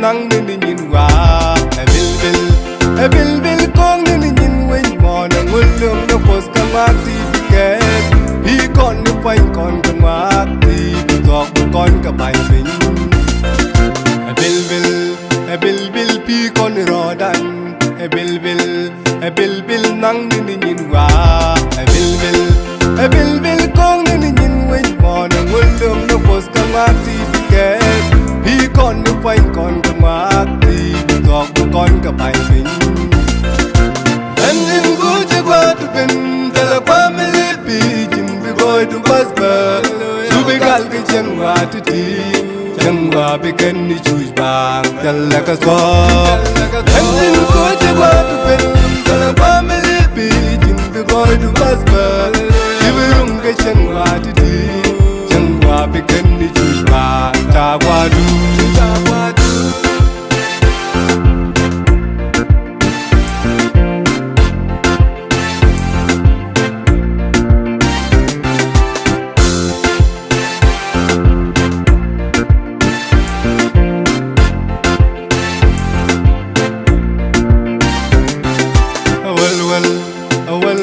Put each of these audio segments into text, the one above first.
nang ni nin wa bil kong ni nin wen mo na ngulum na pos kamati biket bi kon ni pain kon kamati bi tok kon ka bai bin bil pi kon rodan bil nang ni nin wa bil kong ni nin wen mo na ngulum na pos kamati biket bi kon ni pain kon kamati bi tok kon ka bai bin Enin kuche kwa tupen tala kwa melipi jimbi goy tu basba Subi galgi chengwa tuti chengwa biken ni chuj bang tala ka so Enin kuche kwa tupen tala kwa melipi jimbi goy tu basba Subi runga chengwa tuti chengwa biken ni chuj bang Chagwa du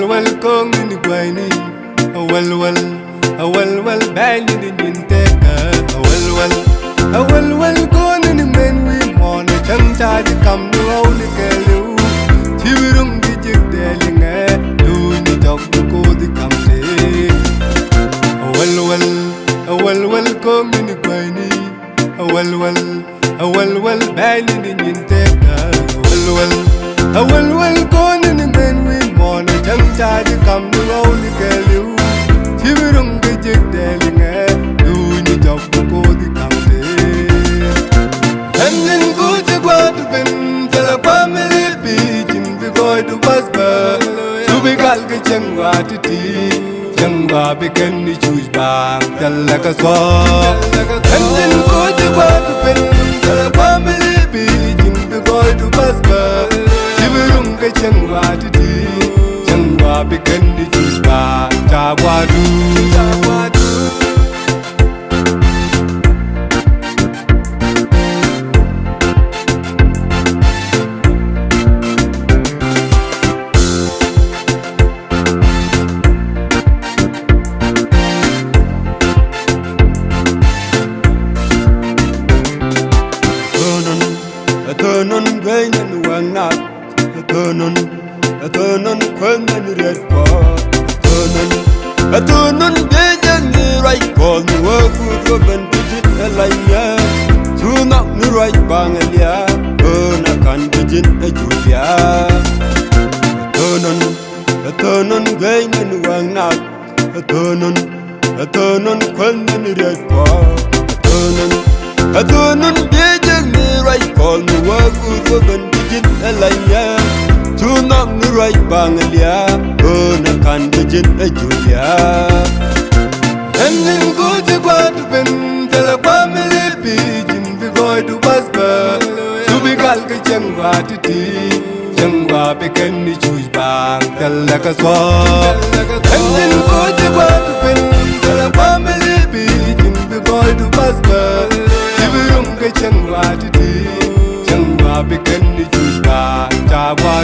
Well, kong ni kwai ni well, bang ni nin teka well, kong ni men wi mon chang cha di kam nu au ni ke lu chi rung di jik de li nge lu ni jok ko di kam te well, kong ni kwai ni well, bang ni nin teka well, kong ni men wi mon chang cha di kam nu au ni ke lu chi rung di jik de li nge lu ni jok ko di kam te Enin kuche kwa tupen tala kwa melipi jimbi goy tu basba Subi galgi chengwa tuti chengwa biken ni chuj bang tala ka so Enin kuche kwa tupen tala kwa melipi jimbi goy tu basba Subi runga chengwa tuti chengwa biken ni chuj bang Chagwa du Turnon gwenyen wang nak Turnon kwenyen red pot Turnon gwenyen ni right call ni waku roben dijit elanya Tunak ni right bang elia Ona kan dijit ejulia Turnon gwenyen wang nak Turnon kwenyen red pot Turnon gwenyen ni right call ni waku roben dijit elanya Tunak ni right bang elia Ona kan dijit ejulia Enin kuche kwa tupen tala kwa melipi jimbi goy tu basba Subi galgi chengwa tuti chengwa biken ni chuj bang tala ka so Enin kuche kwa tupen tala kwa melipi jimbi goy tu basba Subi runga chengwa tuti chengwa biken ni chuj bang Chagwa